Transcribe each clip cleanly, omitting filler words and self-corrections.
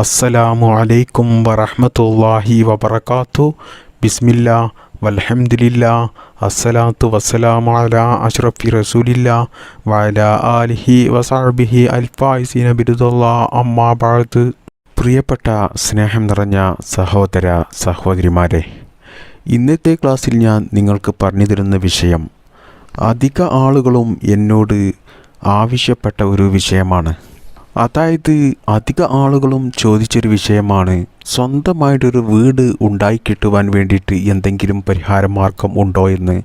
അസ്സലാമു അലൈക്കും വറഹ്മത്തുള്ളാഹി വബറകാത്തു. ബിസ്മില്ലാ വൽഹംദുലില്ലാ അസ്സലാത്തു വസ്സലാമു അലാ അഷ്റഫി റസൂലില്ലാ വഅലാ ആലിഹി വസഹ്ബിഹി അൽഫായിസീന ബിറുദല്ലാ അമ്മാ ബഅദ്. പ്രിയപ്പെട്ട സ്നേഹം നിറഞ്ഞ സഹോദര സഹോദരിമാരെ, ഇന്നത്തെ ക്ലാസ്സിൽ ഞാൻ നിങ്ങൾക്ക് പറഞ്ഞു തരുന്ന വിഷയം അധിക ആളുകളും എന്നോട് ആവശ്യപ്പെട്ട ഒരു വിഷയമാണ്. അതായത് അധിക ആളുകളും ചോദിച്ചൊരു വിഷയമാണ്, സ്വന്തമായിട്ടൊരു വീട് ഉണ്ടായി കിട്ടുവാൻ വേണ്ടിയിട്ട് എന്തെങ്കിലും പരിഹാര മാർഗം ഉണ്ടോ എന്ന്.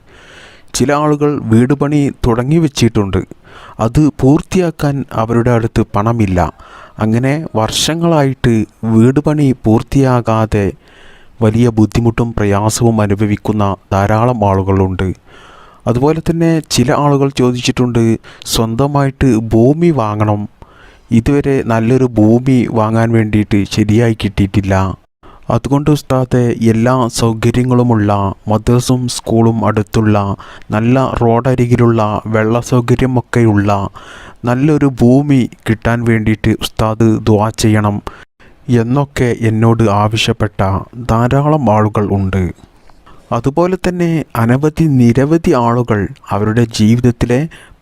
ചില ആളുകൾ വീട് പണി തുടങ്ങി വെച്ചിട്ടുണ്ട്, അത് പൂർത്തിയാക്കാൻ അവരുടെ അടുത്ത് പണമില്ല. അങ്ങനെ വർഷങ്ങളായിട്ട് വീട് പണി പൂർത്തിയാകാതെ വലിയ ബുദ്ധിമുട്ടും പ്രയാസവും അനുഭവിക്കുന്ന ധാരാളം ആളുകളുണ്ട്. അതുപോലെ തന്നെ ചില ആളുകൾ ചോദിച്ചിട്ടുണ്ട്, സ്വന്തമായിട്ട് ഭൂമി വാങ്ങണം, ഇതുവരെ നല്ലൊരു ഭൂമി വാങ്ങാൻ വേണ്ടിയിട്ട് ശരിയായി കിട്ടിയിട്ടില്ല. അതുകൊണ്ട് ഉസ്താദെ, എല്ലാ സൗകര്യങ്ങളുമുള്ള മദ്രസും സ്കൂളും അടുത്തുള്ള, നല്ല റോഡരികിലുള്ള, വെള്ള സൗകര്യമൊക്കെയുള്ള നല്ലൊരു ഭൂമി കിട്ടാൻ വേണ്ടിയിട്ട് ഉസ്താദ് ദുആ ചെയ്യണം എന്നൊക്കെ എന്നോട് ആവശ്യപ്പെട്ട ധാരാളം ആളുകൾ ഉണ്ട്. അതുപോലെ തന്നെ നിരവധി ആളുകൾ അവരുടെ ജീവിതത്തിലെ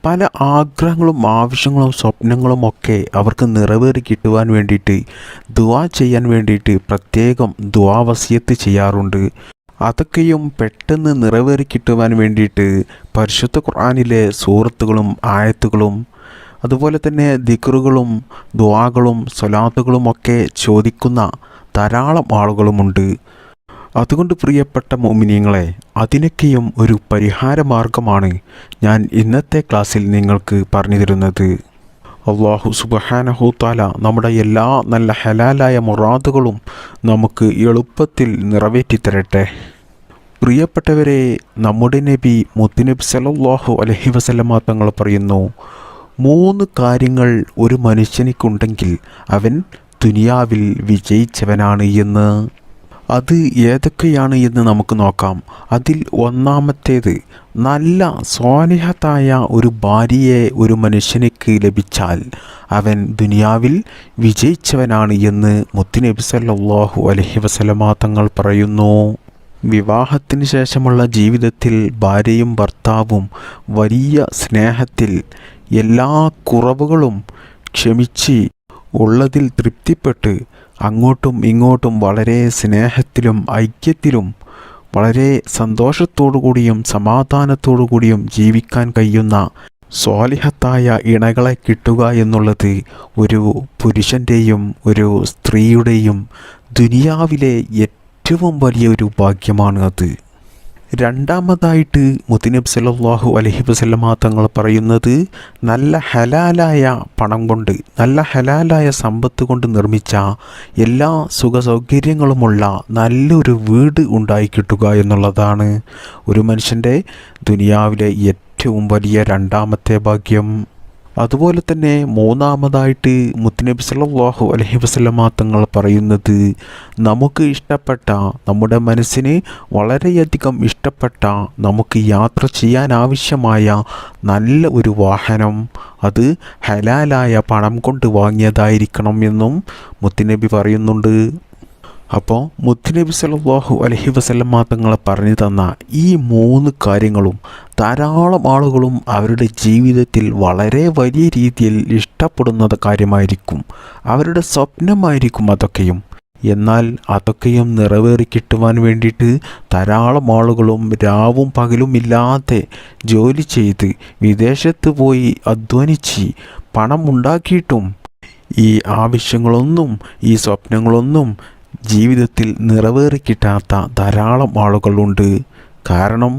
പല ആഗ്രഹങ്ങളും ആവശ്യങ്ങളും സ്വപ്നങ്ങളും ഒക്കെ അവർക്ക് നിറവേറി കിട്ടുവാൻ വേണ്ടിയിട്ട് ദുആ ചെയ്യാൻ വേണ്ടിയിട്ട് പ്രത്യേകം ദുആ വസിയത്ത് ചെയ്യാറുണ്ട്. അതൊക്കെയും പെട്ടെന്ന് നിറവേറി കിട്ടുവാൻ വേണ്ടിയിട്ട് പരിശുദ്ധ ഖുർആനിലെ സൂറത്തുകളും ആയത്തുകളും അതുപോലെ തന്നെ ദിക്റുകളും ദുആകളും സ്വലാത്തുകളും ഒക്കെ ചോദിക്കുന്ന ധാരാളം ആളുകളുമുണ്ട്. അതുകൊണ്ട് പ്രിയപ്പെട്ട മുഅ്മിനീങ്ങളെ, അതിനൊക്കെയും ഒരു പരിഹാര മാർഗമാണ് ഞാൻ ഇന്നത്തെ ക്ലാസ്സിൽ നിങ്ങൾക്ക് പറഞ്ഞു തരുന്നത്. അല്ലാഹു സുബ്ഹാനഹു തആല നമ്മുടെ എല്ലാ നല്ല ഹലാലായ മുറാദുകളും നമുക്ക് എളുപ്പത്തിൽ നിറവേറ്റി തരട്ടെ. പ്രിയപ്പെട്ടവരെ, നമ്മുടെ നബി മുത്തുനബി സല്ലല്ലാഹു അലൈഹി വസല്ലമ തങ്ങൾ പറയുന്നു, 3 കാര്യങ്ങൾ ഒരു മനുഷ്യനിക്കുണ്ടെങ്കിൽ അവൻ ദുനിയാവിൽ വിജയിച്ചവനാണ് എന്ന്. അത് ഏതൊക്കെയാണ് എന്ന് നമുക്ക് നോക്കാം. അതിൽ ഒന്നാമത്തേത്, നല്ല സ്വാലിഹത്തായ ഒരു ഭാര്യയെ ഒരു മനുഷ്യനിക്ക് ലഭിച്ചാൽ അവൻ ദുനിയാവിൽ വിജയിച്ചവനാണ് എന്ന് മുത്തുനബി സല്ലല്ലാഹു അലൈഹി വസല്ലമ തങ്ങൾ പറയുന്നു. വിവാഹത്തിന് ശേഷമുള്ള ജീവിതത്തിൽ ഭാര്യയും ഭർത്താവും വലിയ സ്നേഹത്തിൽ എല്ലാ കുറവുകളും ക്ഷമിച്ച് ഉള്ളതിൽ തൃപ്തിപ്പെട്ട് അങ്ങോട്ടും ഇങ്ങോട്ടും വളരെ സ്നേഹത്തിലും ഐക്യത്തിലും വളരെ സന്തോഷത്തോടു കൂടിയും സമാധാനത്തോടു കൂടിയും ജീവിക്കാൻ കഴിയുന്ന സ്വാലിഹത്തായ ഇണകളെ കിട്ടുക എന്നുള്ളത് ഒരു പുരുഷൻ്റെയും ഒരു സ്ത്രീയുടെയും ദുനിയാവിലെ ഏറ്റവും വലിയൊരു ഭാഗ്യമാണ് അത്. രണ്ടാമതായിട്ട് മുത്തുനബി സല്ലല്ലാഹു അലൈഹി വസല്ലമ തങ്ങൾ പറയുന്നത്, നല്ല ഹലാലായ പണം കൊണ്ട്, നല്ല ഹലാലായ സമ്പത്ത് കൊണ്ട് നിർമ്മിച്ച എല്ലാ സുഖ സൗകര്യങ്ങളുമുള്ള നല്ലൊരു വീട് ഉണ്ടായി കിട്ടുക എന്നുള്ളതാണ് ഒരു മനുഷ്യൻ്റെ ദുനിയാവിലെ ഏറ്റവും വലിയ രണ്ടാമത്തെ ഭാഗ്യം. അതുപോലെ തന്നെ മൂന്നാമതായിട്ട് മുത്തുനബി സല്ലല്ലാഹു അലൈഹി വസല്ലമ തങ്ങൾ പറയുന്നത്, നമുക്ക് ഇഷ്ടപ്പെട്ട, നമ്മുടെ മനസ്സിന് വളരെയധികം ഇഷ്ടപ്പെട്ട, നമുക്ക് യാത്ര ചെയ്യാൻ ആവശ്യമായ നല്ല ഒരു വാഹനം, അത് ഹലാലായ പണം കൊണ്ട് വാങ്ങിയതായിരിക്കണം എന്നും മുത്തുനബി പറയുന്നുണ്ട്. അപ്പോൾ മുത്തുനബി സല്ലല്ലാഹു അലൈഹി വസല്ലമ തങ്ങൾ പറഞ്ഞു തന്ന ഈ 3 കാര്യങ്ങളും ധാരാളം ആളുകളും അവരുടെ ജീവിതത്തിൽ വളരെ വലിയ രീതിയിൽ ഇഷ്ടപ്പെടുന്ന കാര്യമായിരിക്കും, അവരുടെ സ്വപ്നമായിരിക്കും അതൊക്കെയും. എന്നാൽ അതൊക്കെയും നിറവേറി കിട്ടുവാൻ വേണ്ടിയിട്ട് ധാരാളം ആളുകളും രാവും പകലും ഇല്ലാതെ ജോലി ചെയ്ത് വിദേശത്ത് പോയി അധ്വാനിച്ച് പണം ഉണ്ടാക്കിയിട്ടും ഈ ആവശ്യങ്ങളൊന്നും ഈ സ്വപ്നങ്ങളൊന്നും ജീവിതത്തിൽ നിറവേറി കിട്ടാത്ത ധാരാളം ആളുകളുണ്ട്. കാരണം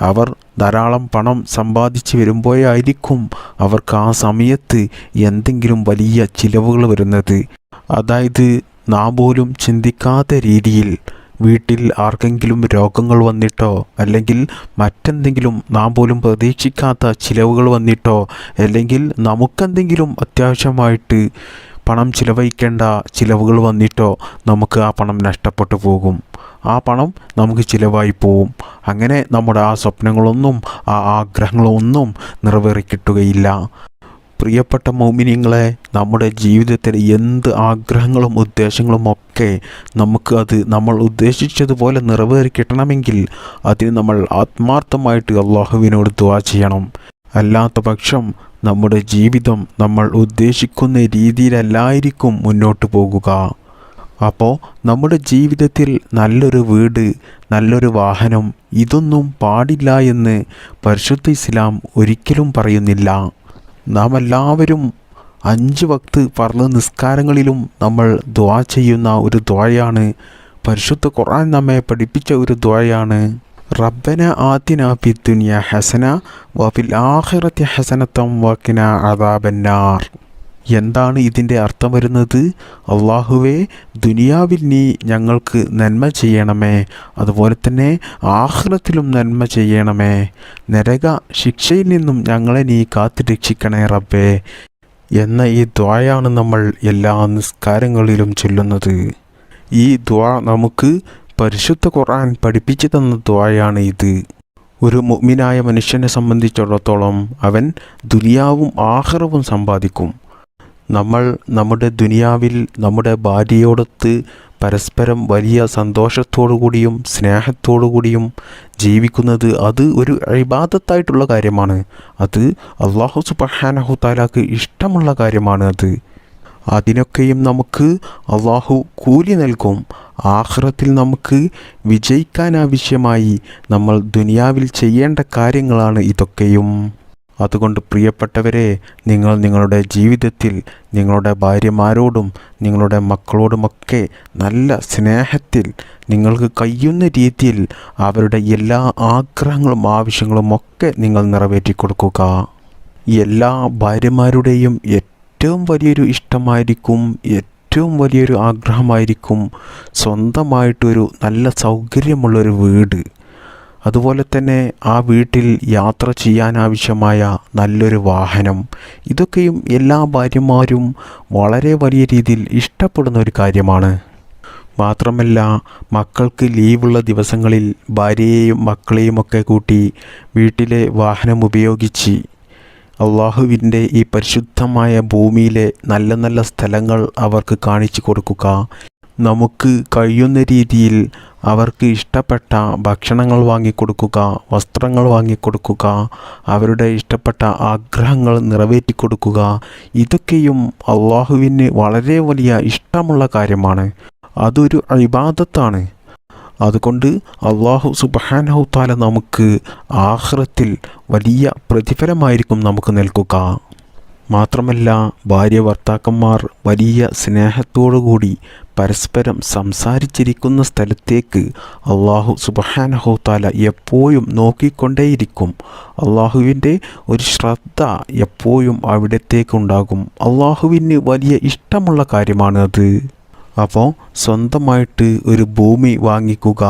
അവർ ധാരാളം പണം സമ്പാദിച്ച് വരുമ്പോഴായിരിക്കും അവർക്ക് ആ സമയത്ത് എന്തെങ്കിലും വലിയ ചിലവുകൾ വരുന്നത്. അതായത് നാം പോലും ചിന്തിക്കാത്ത രീതിയിൽ വീട്ടിൽ ആർക്കെങ്കിലും രോഗങ്ങൾ വന്നിട്ടോ, അല്ലെങ്കിൽ മറ്റെന്തെങ്കിലും നാം പോലും പ്രതീക്ഷിക്കാത്ത ചിലവുകൾ വന്നിട്ടോ, അല്ലെങ്കിൽ നമുക്കെന്തെങ്കിലും അത്യാവശ്യമായിട്ട് പണം ചിലവഴിക്കേണ്ട ചിലവുകൾ വന്നിട്ടോ നമുക്ക് ആ പണം നഷ്ടപ്പെട്ടു പോകും. ആ പണം നമുക്ക് ചിലവായി പോവും. അങ്ങനെ നമ്മുടെ ആ സ്വപ്നങ്ങളൊന്നും ആ ആഗ്രഹങ്ങളൊന്നും നിറവേറി കിട്ടുകയില്ല. പ്രിയപ്പെട്ട മുഅ്മിനീങ്ങളെ, നമ്മുടെ ജീവിതത്തിൽ എന്ത് ആഗ്രഹങ്ങളും ഉദ്ദേശങ്ങളും ഒക്കെ നമുക്ക് അത് നമ്മൾ ഉദ്ദേശിച്ചതുപോലെ നിറവേറി കിട്ടണമെങ്കിൽ അതിന് നമ്മൾ ആത്മാർത്ഥമായിട്ട് അള്ളാഹുവിനോട് ദുആ ചെയ്യണം. അല്ലാത്ത പക്ഷം നമ്മുടെ ജീവിതം നമ്മൾ ഉദ്ദേശിക്കുന്ന രീതിയിലല്ലായിരിക്കും മുന്നോട്ട് പോകുക. അപ്പോൾ നമ്മുടെ ജീവിതത്തിൽ നല്ലൊരു വീട്, നല്ലൊരു വാഹനം, ഇതൊന്നും പാടില്ല എന്ന് പരിശുദ്ധ ഇസ്ലാം ഒരിക്കലും പറയുന്നില്ല. നാം എല്ലാവരും 5 വക്ത് ഫർള് നിസ്കാരങ്ങളിലും നമ്മൾ ദുആ ചെയ്യുന്ന ഒരു ദുആയാണ്, പരിശുദ്ധ ഖുർആൻ നമ്മെ പഠിപ്പിച്ച ഒരു ദുആയാണ്, റബ്ബന ആതിന ഫിദ്ദുനിയ ഹസന വഫിൽ ആഖിറതി ഹസനതം വഖിന അദാബന്നാർ. എന്താണ് ഇതിൻ്റെ അർത്ഥം വരുന്നത്? അള്ളാഹുവേ, ദുനിയാവിൽ നീ ഞങ്ങൾക്ക് നന്മ ചെയ്യണമേ, അതുപോലെ തന്നെ ആഖിറത്തിലും നന്മ ചെയ്യണമേ, നരക ശിക്ഷയിൽ നിന്നും ഞങ്ങളെ നീ കാത്തു രക്ഷിക്കണേ റബ്ബേ എന്ന ഈ ദുആയാണ് നമ്മൾ എല്ലാ നിസ്കാരങ്ങളിലും ചൊല്ലുന്നത്. ഈ ദുആ നമുക്ക് പരിശുദ്ധ ഖുർആൻ പഠിപ്പിച്ചു തന്ന ദുആയാണ് ഇത്. ഒരു മുഅ്മിനായ മനുഷ്യനെ സംബന്ധിച്ചിടത്തോളം അവൻ ദുനിയാവും ആഖിറവും സമ്പാദിക്കും. നമ്മൾ നമ്മുടെ ദുനിയാവിൽ നമ്മുടെ ഭാര്യയോടൊത്ത് പരസ്പരം വലിയ സന്തോഷത്തോടു കൂടിയും സ്നേഹത്തോടു കൂടിയും ജീവിക്കുന്നത് അത് ഒരു ഇബാദത്തായിട്ടുള്ള കാര്യമാണ്. അത് അല്ലാഹു സുബ്ഹാനഹു തആലക്ക് ഇഷ്ടമുള്ള കാര്യമാണ്. അതിനൊക്കെയും നമുക്ക് അല്ലാഹു കൂലി നൽകും. ആഖിറത്തിൽ നമുക്ക് വിജയിക്കാനാവശ്യമായി നമ്മൾ ദുനിയാവിൽ ചെയ്യേണ്ട കാര്യങ്ങളാണ് ഇതൊക്കെയും. അതുകൊണ്ട് പ്രിയപ്പെട്ടവരെ, നിങ്ങൾ നിങ്ങളുടെ ജീവിതത്തിൽ നിങ്ങളുടെ ഭാര്യമാരോടും നിങ്ങളുടെ മക്കളോടുമൊക്കെ നല്ല സ്നേഹത്തിൽ നിങ്ങൾക്ക് കഴിയുന്ന രീതിയിൽ അവരുടെ എല്ലാ ആഗ്രഹങ്ങളും ആവശ്യങ്ങളും ഒക്കെ നിങ്ങൾ നിറവേറ്റി കൊടുക്കുക. എല്ലാ ഭാര്യമാരുടെയും ഏറ്റവും വലിയൊരു ഇഷ്ടമായിരിക്കും, ഏറ്റവും വലിയൊരു ആഗ്രഹമായിരിക്കും സ്വന്തമായിട്ടൊരു നല്ല സൗകര്യമുള്ളൊരു വീട്, അതുപോലെ തന്നെ ആ വീട്ടിൽ യാത്ര ചെയ്യാനാവശ്യമായ നല്ലൊരു വാഹനം. ഇതൊക്കെയും എല്ലാ ഭാര്യമാരും വളരെ വലിയ രീതിയിൽ ഇഷ്ടപ്പെടുന്ന ഒരു കാര്യമാണ്. മാത്രമല്ല, മക്കൾക്ക് ലീവുള്ള ദിവസങ്ങളിൽ ഭാര്യയെയും മക്കളെയും ഒക്കെ കൂട്ടി വീട്ടിലെ വാഹനം ഉപയോഗിച്ച് അള്ളാഹുവിൻ്റെ ഈ പരിശുദ്ധമായ ഭൂമിയിലെ നല്ല നല്ല സ്ഥലങ്ങൾ അവർക്ക് കാണിച്ചു കൊടുക്കുക. നമുക്ക് കഴിയുന്ന രീതിയിൽ അവർക്ക് ഇഷ്ടപ്പെട്ട ഭക്ഷണങ്ങൾ വാങ്ങിക്കൊടുക്കുക, വസ്ത്രങ്ങൾ വാങ്ങിക്കൊടുക്കുക, അവരുടെ ഇഷ്ടപ്പെട്ട ആഗ്രഹങ്ങൾ നിറവേറ്റി കൊടുക്കുക. ഇതൊക്കെയും അള്ളാഹുവിന് വളരെ വലിയ ഇഷ്ടമുള്ള കാര്യമാണ്. അതൊരു ഇബാദത്താണ്. അതുകൊണ്ട് അല്ലാഹു സുബ്ഹാനഹു തആല നമുക്ക് ആഖിറത്തിൽ വലിയ പ്രതിഫലമായിരിക്കും നമുക്ക് നൽകുക. മാത്രമല്ല, ഭാര്യ ഭർത്താക്കന്മാർ വലിയ സ്നേഹത്തോടുകൂടി പരസ്പരം സംസാരിച്ചിരിക്കുന്ന സ്ഥലത്തേക്ക് അല്ലാഹു സുബ്ഹാനഹു തആല എപ്പോഴും നോക്കിക്കൊണ്ടേയിരിക്കും. അള്ളാഹുവിൻ്റെ ഒരു ശ്രദ്ധ എപ്പോഴും അവിടത്തേക്കുണ്ടാകും. അള്ളാഹുവിന് വലിയ ഇഷ്ടമുള്ള കാര്യമാണ് അത്. അപ്പോൾ സ്വന്തമായിട്ട് ഒരു ഭൂമി വാങ്ങിക്കുക,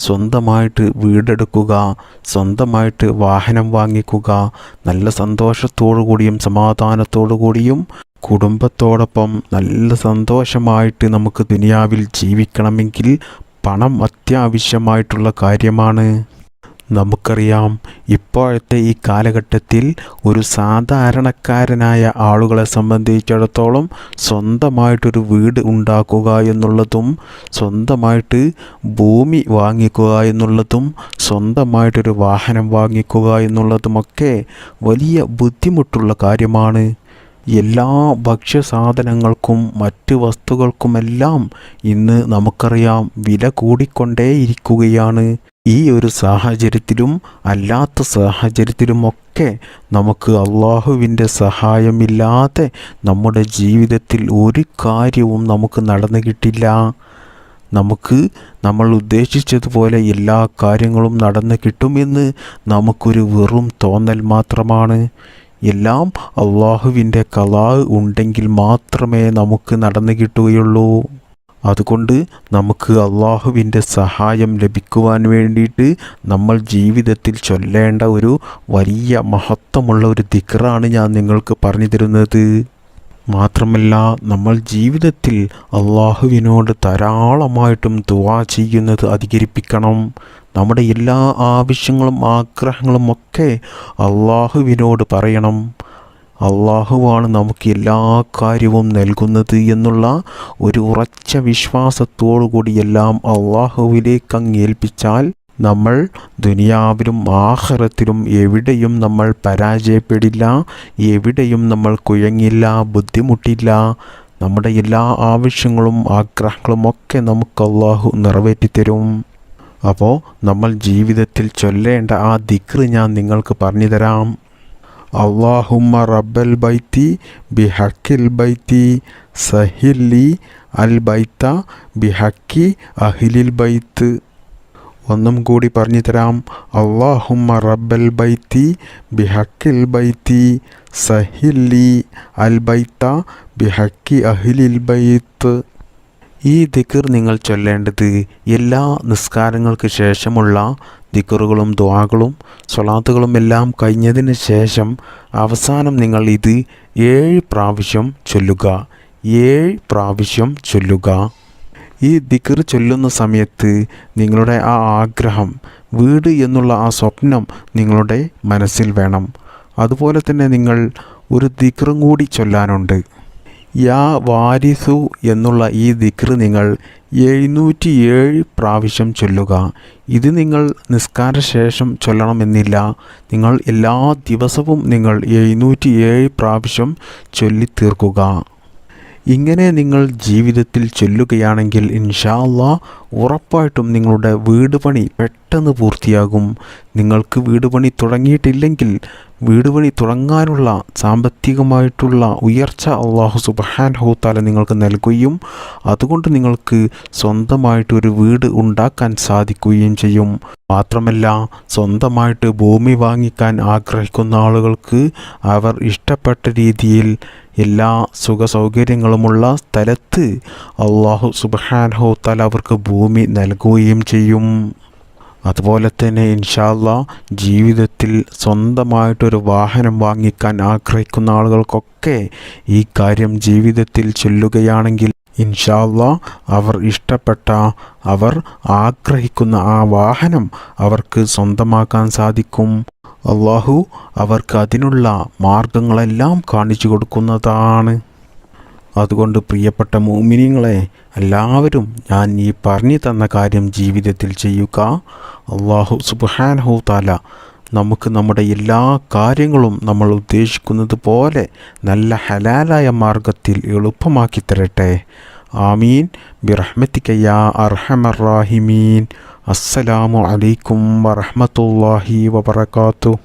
സ്വന്തമായിട്ട് വീടെടുക്കുക, സ്വന്തമായിട്ട് വാഹനം വാങ്ങിക്കുക, നല്ല സന്തോഷത്തോടു കൂടിയും സമാധാനത്തോടു കൂടിയും കുടുംബത്തോടൊപ്പം നല്ല സന്തോഷമായിട്ട് നമുക്ക് ദുനിയാവിൽ ജീവിക്കണമെങ്കിൽ പണം അത്യാവശ്യമായിട്ടുള്ള കാര്യമാണ്. നമുക്കറിയാം, ഇപ്പോഴത്തെ ഈ കാലഘട്ടത്തിൽ ഒരു സാധാരണക്കാരനായ ആളുകളെ സംബന്ധിച്ചിടത്തോളം സ്വന്തമായിട്ടൊരു വീട് ഉണ്ടാക്കുക എന്നുള്ളതും സ്വന്തമായിട്ട് ഭൂമി വാങ്ങിക്കുക എന്നുള്ളതും സ്വന്തമായിട്ടൊരു വാഹനം വാങ്ങിക്കുക എന്നുള്ളതുമൊക്കെ വലിയ ബുദ്ധിമുട്ടുള്ള കാര്യമാണ്. എല്ലാ ഭക്ഷ്യസാധനങ്ങൾക്കും മറ്റ് വസ്തുക്കൾക്കുമെല്ലാം ഇന്ന് നമുക്കറിയാം വില കൂടിക്കൊണ്ടേയിരിക്കുകയാണ്. ഈ ഒരു സാഹചര്യത്തിലും അല്ലാത്ത സാഹചര്യത്തിലുമൊക്കെ നമുക്ക് അള്ളാഹുവിൻ്റെ സഹായമില്ലാതെ നമ്മുടെ ജീവിതത്തിൽ ഒരു കാര്യവും നമുക്ക് നടന്നു കിട്ടില്ല. നമ്മൾ ഉദ്ദേശിച്ചതുപോലെ എല്ലാ കാര്യങ്ങളും നടന്നു കിട്ടുമെന്ന് നമുക്കൊരു വെറും തോന്നൽ മാത്രമാണ്. എല്ലാം അള്ളാഹുവിൻ്റെ ഖലാ ഉണ്ടെങ്കിൽ മാത്രമേ നമുക്ക് നടന്നു കിട്ടുകയുള്ളൂ. അതുകൊണ്ട് നമുക്ക് അള്ളാഹുവിൻ്റെ സഹായം ലഭിക്കുവാൻ വേണ്ടിയിട്ട് നമ്മൾ ജീവിതത്തിൽ ചൊല്ലേണ്ട ഒരു വലിയ മഹത്വമുള്ള ഒരു ദിക്റാണ് ഞാൻ നിങ്ങൾക്ക് പറഞ്ഞു തരുന്നത്. മാത്രമല്ല, നമ്മൾ ജീവിതത്തിൽ അള്ളാഹുവിനോട് ധാരാളമായിട്ടും ദുആ ചെയ്യുന്നത് അധികരിപ്പിക്കണം. നമ്മുടെ എല്ലാ ആവശ്യങ്ങളും ആഗ്രഹങ്ങളും ഒക്കെ അള്ളാഹുവിനോട് പറയണം. അള്ളാഹുവാണ് നമുക്ക് എല്ലാ കാര്യവും നൽകുന്നത് എന്നുള്ള ഒരു ഉറച്ച വിശ്വാസത്തോടു കൂടി എല്ലാം അള്ളാഹുവിലേക്ക് അങ്ങേൽപ്പിച്ചാൽ നമ്മൾ ദുനിയാവിലും ആഖിറത്തിലും എവിടെയും നമ്മൾ പരാജയപ്പെടില്ല, എവിടെയും നമ്മൾ കുഴങ്ങില്ല, ബുദ്ധിമുട്ടില്ല. നമ്മുടെ എല്ലാ ആവശ്യങ്ങളും ആഗ്രഹങ്ങളും ഒക്കെ നമുക്ക് അള്ളാഹു നിറവേറ്റിത്തരും. അപ്പോൾ നമ്മൾ ജീവിതത്തിൽ ചൊല്ലേണ്ട ആ ദിക്റ് ഞാൻ നിങ്ങൾക്ക് പറഞ്ഞു തരാം. അല്ലാഹുമ്മ റബ്ബൽ ബൈത്തി ബിഹക്കിൽ ബൈത്തി സഹില്ലി അൽ ബൈത്ത ബിഹക്കി അഹ്ലിൽ ബൈത്ത്. ഒന്നും കൂടി പറഞ്ഞു തരാം. അല്ലാഹുമ്മ റബ്ബൽ ബൈത്തി ബിഹക്കിൽ ബൈത്തി സഹില്ലി അൽ ബൈത്ത ബിഹക്കി അഹ്ലിൽ ബൈത്ത്. ഈ ദിക്ർ നിങ്ങൾ ചൊല്ലേണ്ടത് എല്ലാ നിസ്കാരങ്ങൾക്ക് ശേഷമുള്ള ദിക്റുകളും ദുആകളും സ്വലാത്തുകളും എല്ലാം കഴിഞ്ഞതിന് ശേഷം അവസാനം നിങ്ങൾ ഇത് 7 പ്രാവശ്യം ചൊല്ലുക. 7 പ്രാവശ്യം ചൊല്ലുക. ഈ ദിക്ർ ചൊല്ലുന്ന സമയത്ത് നിങ്ങളുടെ ആ ആഗ്രഹം, വീട് എന്നുള്ള ആ സ്വപ്നം നിങ്ങളുടെ മനസ്സിൽ വേണം. അതുപോലെ തന്നെ നിങ്ങൾ ഒരു ദിക്റും കൂടി ചൊല്ലാനുണ്ട്. യാ വാരിസു എന്നുള്ള ഈ ദിക്ർ നിങ്ങൾ 707 പ്രാവശ്യം ചൊല്ലുക. ഇത് നിങ്ങൾ നിസ്കാരശേഷം ചൊല്ലണമെന്നില്ല. നിങ്ങൾ എല്ലാ ദിവസവും നിങ്ങൾ 707 പ്രാവശ്യം ചൊല്ലിത്തീർക്കുക. ഇങ്ങനെ നിങ്ങൾ ജീവിതത്തിൽ ചൊല്ലുകയാണെങ്കിൽ ഇൻഷാ അല്ലാഹ് ഉറപ്പായിട്ടും നിങ്ങളുടെ വീട് പണി പെട്ടെന്ന് പൂർത്തിയാകും. നിങ്ങൾക്ക് വീട് പണി തുടങ്ങിയിട്ടില്ലെങ്കിൽ വീട് പണി തുടങ്ങാനുള്ള സാമ്പത്തികമായിട്ടുള്ള ഉയർച്ച അല്ലാഹു സുബ്ഹാനഹു തആല നിങ്ങൾക്ക് നൽകുകയും അതുകൊണ്ട് നിങ്ങൾക്ക് സ്വന്തമായിട്ടൊരു വീട് ഉണ്ടാക്കാൻ സാധിക്കുകയും ചെയ്യും. മാത്രമല്ല, സ്വന്തമായിട്ട് ഭൂമി വാങ്ങിക്കാൻ ആഗ്രഹിക്കുന്ന ആളുകൾക്ക് അവർ ഇഷ്ടപ്പെട്ട രീതിയിൽ എല്ലാ സുഖ സൗകര്യങ്ങളുമുള്ള സ്ഥലത്ത് അല്ലാഹു സുബ്ഹാനഹു തആല അവർക്ക് ഭൂമി നൽകുകയും ചെയ്യും. അതുപോലെ തന്നെ ഇൻഷാ അല്ലാഹ് ജീവിതത്തിൽ സ്വന്തമായിട്ടൊരു വാഹനം വാങ്ങിക്കാൻ ആഗ്രഹിക്കുന്ന ആളുകൾക്കൊക്കെ ഈ കാര്യം ജീവിതത്തിൽ ചൊല്ലുകയാണെങ്കിൽ ഇൻഷാ അല്ലാഹ് അവർ ഇഷ്ടപ്പെട്ട, അവർ ആഗ്രഹിക്കുന്ന ആ വാഹനം അവർക്ക് സ്വന്തമാക്കാൻ സാധിക്കും. അല്ലാഹു അവർക്ക് അതിനുള്ള മാർഗങ്ങളെല്ലാം കാണിച്ചു കൊടുക്കുന്നതാണ്. അതുകൊണ്ട് പ്രിയപ്പെട്ട മുഅ്മിനീങ്ങളെ, എല്ലാവരും ഞാൻ ഈ പറഞ്ഞു തന്ന കാര്യം ജീവിതത്തിൽ ചെയ്യുക. അല്ലാഹു സുബ്ഹാനഹു തആല നമുക്ക് നമ്മുടെ എല്ലാ കാര്യങ്ങളും നമ്മൾ ഉദ്ദേശിക്കുന്നത് പോലെ നല്ല ഹലാലായ മാർഗത്തിൽ എളുപ്പമാക്കി തരട്ടെ. ആമീൻ ബിറഹ്മതിക യാ അർഹമർ റാഹിമീൻ. അസ്സലാമു അലൈക്കും വറഹ്മത്തുള്ളാഹി വബറകാതുഹു.